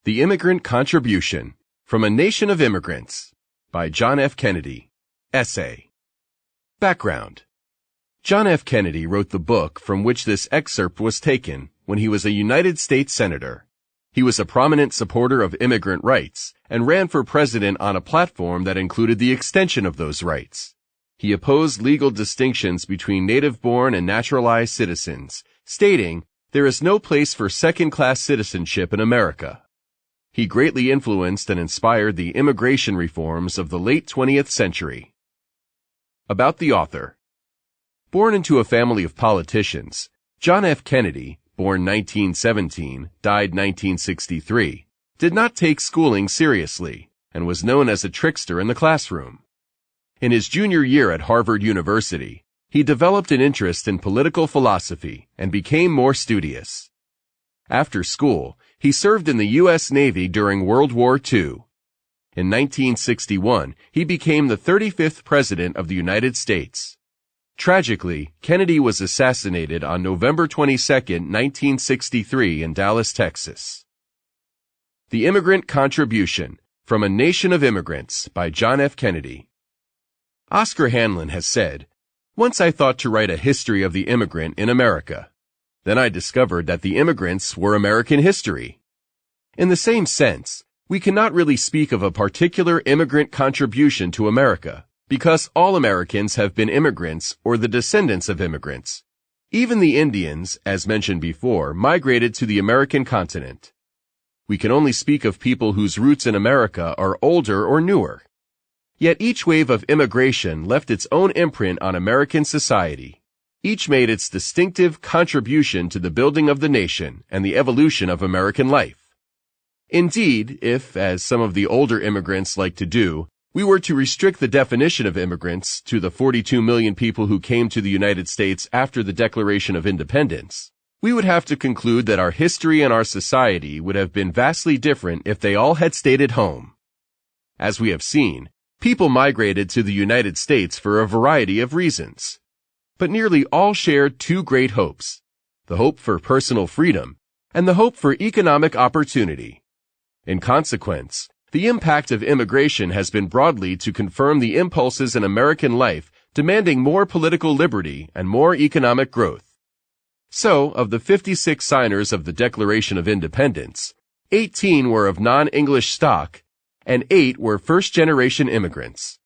The Immigrant Contribution, From a Nation of Immigrants, by John F. Kennedy. Essay. Background. John F. Kennedy wrote the book from which this excerpt was taken when he was a United States Senator. He was a prominent supporter of immigrant rights and ran for president on a platform that included the extension of those rights. He opposed legal distinctions between native-born and naturalized citizens, stating, "There is no place for second-class citizenship in America." He greatly influenced and inspired the immigration reforms of the late 20th century. About the author. Born into a family of politicians, John F. Kennedy, born 1917, died 1963, did not take schooling seriously and was known as a trickster in the classroom. In his junior year at Harvard University, he developed an interest in political philosophy and became more studious. After school, he served in the U.S. Navy during World War II. In 1961, he became the 35th President of the United States. Tragically, Kennedy was assassinated on November 22, 1963 in Dallas, Texas. The Immigrant Contribution, From a Nation of Immigrants, by John F. Kennedy. Oscar Hanlon has said, "Once I thought to write a history of the immigrant in America. Then I discovered that the immigrants were American history." In the same sense, we cannot really speak of a particular immigrant contribution to America, because all Americans have been immigrants or the descendants of immigrants. Even the Indians, as mentioned before, migrated to the American continent. We can only speak of people whose roots in America are older or newer. Yet each wave of immigration left its own imprint on American society. Each made its distinctive contribution to the building of the nation and the evolution of American life. Indeed, if, as some of the older immigrants like to do, we were to restrict the definition of immigrants to the 42 million people who came to the United States after the Declaration of Independence, we would have to conclude that our history and our society would have been vastly different if they all had stayed at home. As we have seen, people migrated to the United States for a variety of reasons. But nearly all shared two great hopes: the hope for personal freedom and the hope for economic opportunity. In consequence, the impact of immigration has been broadly to confirm the impulses in American life demanding more political liberty and more economic growth. So, of the 56 signers of the Declaration of Independence, 18 were of non-English stock and 8 were first-generation immigrants.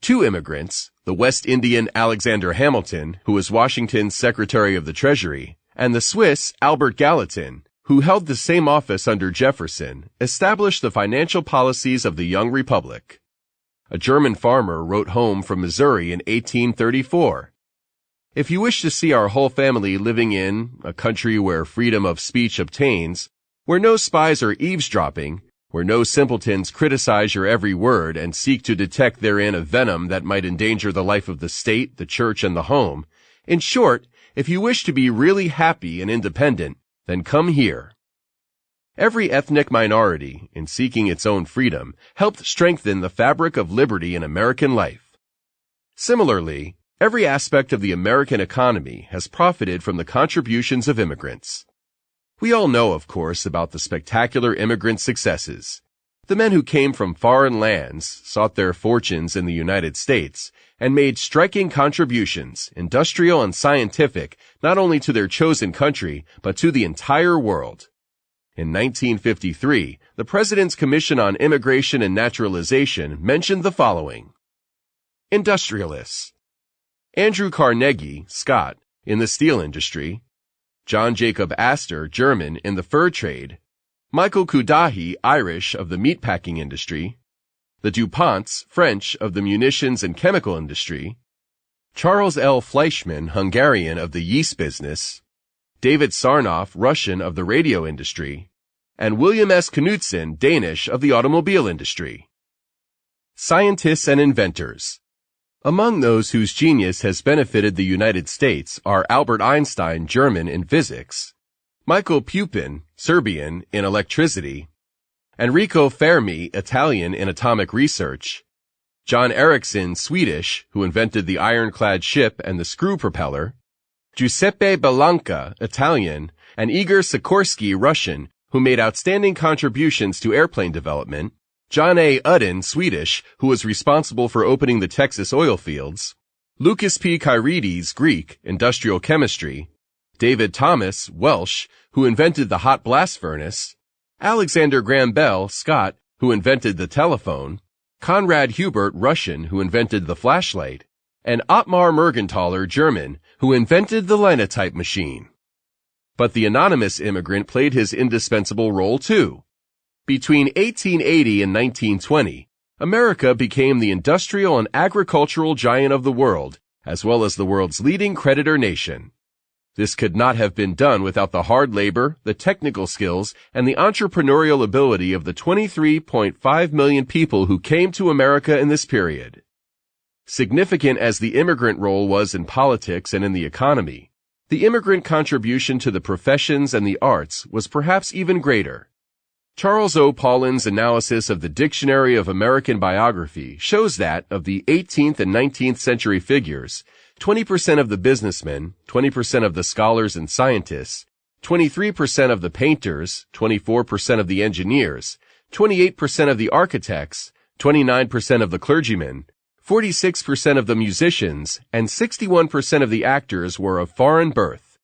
2 immigrants, the West Indian Alexander Hamilton, who was Washington's Secretary of the Treasury, and the Swiss Albert Gallatin, who held the same office under Jefferson, established the financial policies of the young republic. A German farmer wrote home from Missouri in 1834, "If you wish to see our whole family living in a country where freedom of speech obtains, where no spies are eavesdropping, where no simpletons criticize your every word and seek to detect therein a venom that might endanger the life of the state, the church, and the home. In short, if you wish to be really happy and independent, then come here." Every ethnic minority, in seeking its own freedom, helped strengthen the fabric of liberty in American life. Similarly, every aspect of the American economy has profited from the contributions of immigrants. We all know, of course, about the spectacular immigrant successes. The men who came from foreign lands sought their fortunes in the United States and made striking contributions, industrial and scientific, not only to their chosen country, but to the entire world. In 1953, the President's Commission on Immigration and Naturalization mentioned the following. Industrialists: Andrew Carnegie, Scot, in the steel industry; John Jacob Astor, German, in the fur trade; Michael Cudahy, Irish, of the meatpacking industry; the DuPonts, French, of the munitions and chemical industry; Charles L. Fleischmann, Hungarian, of the yeast business; David Sarnoff, Russian, of the radio industry; and William S. Knudsen, Danish, of the automobile industry. Scientists and inventors. Among those whose genius has benefited the United States are Albert Einstein, German, in physics; Michael Pupin, Serbian, in electricity; Enrico Fermi, Italian, in atomic research; John Ericsson, Swedish, who invented the ironclad ship and the screw propeller; Giuseppe Belanca, Italian, and Igor Sikorsky, Russian, who made outstanding contributions to airplane development, John A. Udden, Swedish, who was responsible for opening the Texas oil fields, Lucas P. Kyrides, Greek, industrial chemistry, David Thomas, Welsh, who invented the hot blast furnace, Alexander Graham Bell, Scot, who invented the telephone, Conrad Hubert, Russian, who invented the flashlight, and Ottmar Mergenthaler, German, who invented the linotype machine. But the anonymous immigrant played his indispensable role too. Between 1880 and 1920, America became the industrial and agricultural giant of the world, as well as the world's leading creditor nation. This could not have been done without the hard labor, the technical skills, and the entrepreneurial ability of the 23.5 million people who came to America in this period. Significant as the immigrant role was in politics and in the economy, the immigrant contribution to the professions and the arts was perhaps even greater. Charles O. Paulin's analysis of the Dictionary of American Biography shows that, of the 18th and 19th century figures, 20% of the businessmen, 20% of the scholars and scientists, 23% of the painters, 24% of the engineers, 28% of the architects, 29% of the clergymen, 46% of the musicians, and 61% of the actors were of foreign birth,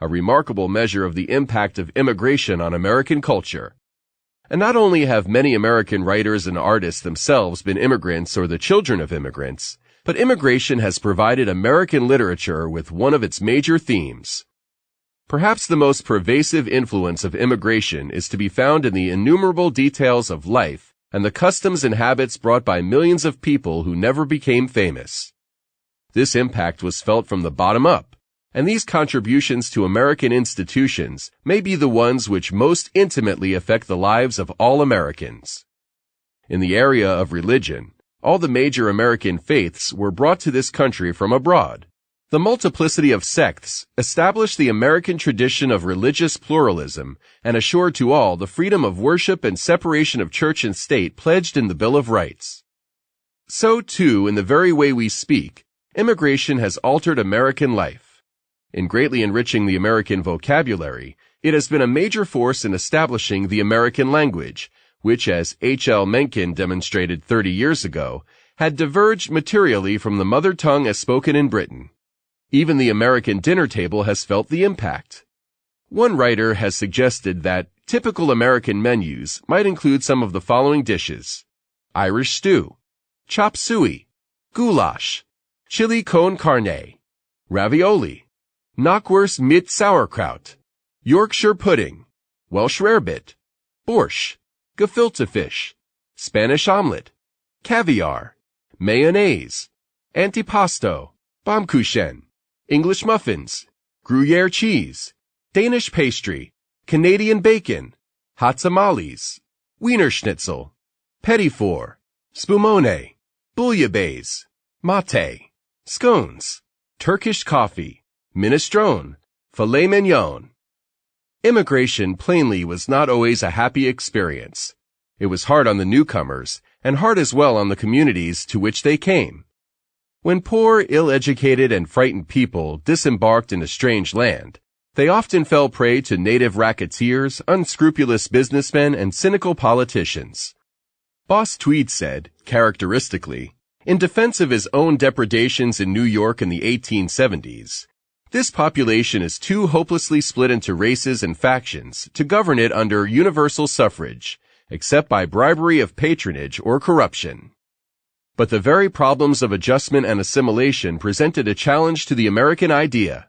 a remarkable measure of the impact of immigration on American culture. And not only have many American writers and artists themselves been immigrants or the children of immigrants, but immigration has provided American literature with one of its major themes. Perhaps the most pervasive influence of immigration is to be found in the innumerable details of life and the customs and habits brought by millions of people who never became famous. This impact was felt from the bottom up, and these contributions to American institutions may be the ones which most intimately affect the lives of all Americans. In the area of religion, all the major American faiths were brought to this country from abroad. The multiplicity of sects established the American tradition of religious pluralism and assured to all the freedom of worship and separation of church and state pledged in the Bill of Rights. So, too, in the very way we speak, immigration has altered American life. In greatly enriching the American vocabulary, it has been a major force in establishing the American language, which, as H.L. Mencken demonstrated 30 years ago, had diverged materially from the mother tongue as spoken in Britain. Even the American dinner table has felt the impact. One writer has suggested that typical American menus might include some of the following dishes: Irish stew, chop suey, goulash, chili con carne, ravioli, knockwurst mit sauerkraut, Yorkshire pudding, Welsh rarebit, borscht, gefilte fish, Spanish omelet, caviar, mayonnaise, antipasto, Baumkuchen, English muffins, Gruyere cheese, Danish pastry, Canadian bacon, hot tamales, Wiener Schnitzel, petit four, spumone, bouillabaisse, mate, scones, Turkish coffee, minestrone, filet mignon. Immigration plainly was not always a happy experience. It was hard on the newcomers, and hard as well on the communities to which they came. When poor, ill-educated, and frightened people disembarked in a strange land, they often fell prey to native racketeers, unscrupulous businessmen, and cynical politicians. Boss Tweed said, characteristically, in defense of his own depredations in New York in the 1870s, "This population is too hopelessly split into races and factions to govern it under universal suffrage, except by bribery of patronage or corruption." But the very problems of adjustment and assimilation presented a challenge to the American idea,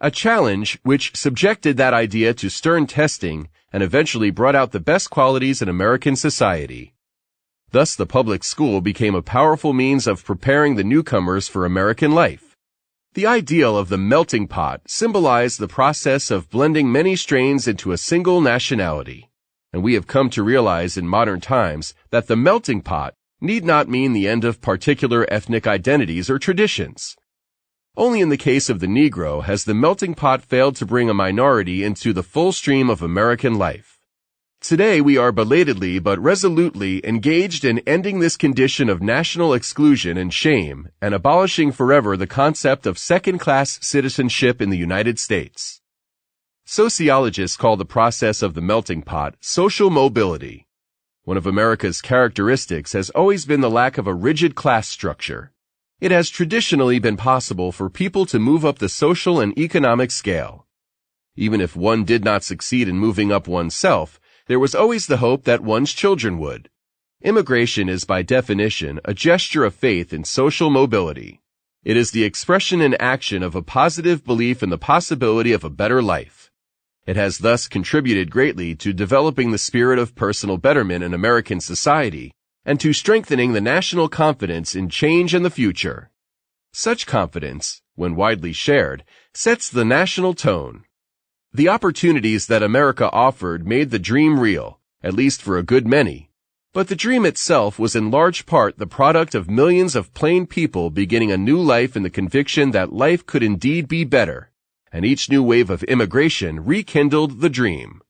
a challenge which subjected that idea to stern testing and eventually brought out the best qualities in American society. Thus the public school became a powerful means of preparing the newcomers for American life. The ideal of the melting pot symbolized the process of blending many strains into a single nationality, and we have come to realize in modern times that the melting pot need not mean the end of particular ethnic identities or traditions. Only in the case of the Negro has the melting pot failed to bring a minority into the full stream of American life. Today we are belatedly but resolutely engaged in ending this condition of national exclusion and shame and abolishing forever the concept of second-class citizenship in the United States. Sociologists call the process of the melting pot social mobility. One of America's characteristics has always been the lack of a rigid class structure. It has traditionally been possible for people to move up the social and economic scale. Even if one did not succeed in moving up oneself, there was always the hope that one's children would. Immigration is by definition a gesture of faith in social mobility. It is the expression in action of a positive belief in the possibility of a better life. It has thus contributed greatly to developing the spirit of personal betterment in American society and to strengthening the national confidence in change and the future. Such confidence, when widely shared, sets the national tone. The opportunities that America offered made the dream real, at least for a good many. But the dream itself was in large part the product of millions of plain people beginning a new life in the conviction that life could indeed be better, and each new wave of immigration rekindled the dream.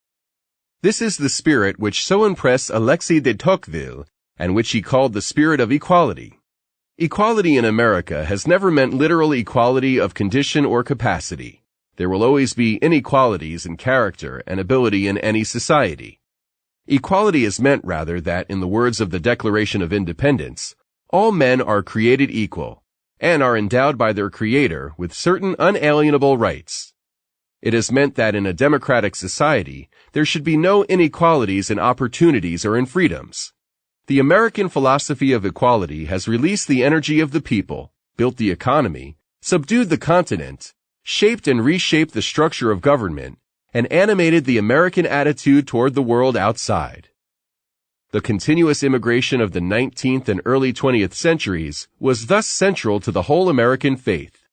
This is the spirit which so impressed Alexis de Tocqueville, and which he called the spirit of equality. Equality in America has never meant literal equality of condition or capacity. There will always be inequalities in character and ability in any society. Equality is meant rather that, in the words of the Declaration of Independence, all men are created equal, and are endowed by their Creator with certain unalienable rights. It is meant that in a democratic society, there should be no inequalities in opportunities or in freedoms. The American philosophy of equality has released the energy of the people, built the economy, subdued the continent, shaped and reshaped the structure of government, and animated the American attitude toward the world outside. The continuous immigration of the 19th and early 20th centuries was thus central to the whole American faith.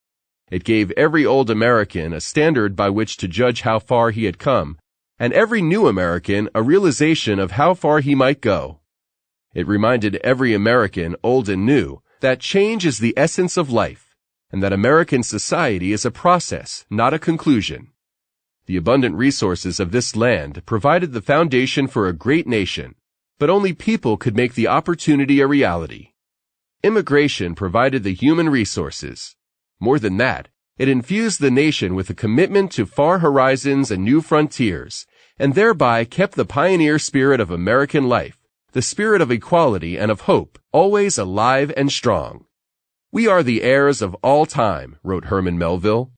It gave every old American a standard by which to judge how far he had come, and every new American a realization of how far he might go. It reminded every American, old and new, that change is the essence of life, and that American society is a process, not a conclusion. The abundant resources of this land provided the foundation for a great nation, but only people could make the opportunity a reality. Immigration provided the human resources. More than that, it infused the nation with a commitment to far horizons and new frontiers, and thereby kept the pioneer spirit of American life, the spirit of equality and of hope, always alive and strong. "We are the heirs of all time," wrote Herman Melville,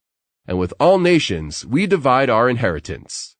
"and with all nations we divide our inheritance."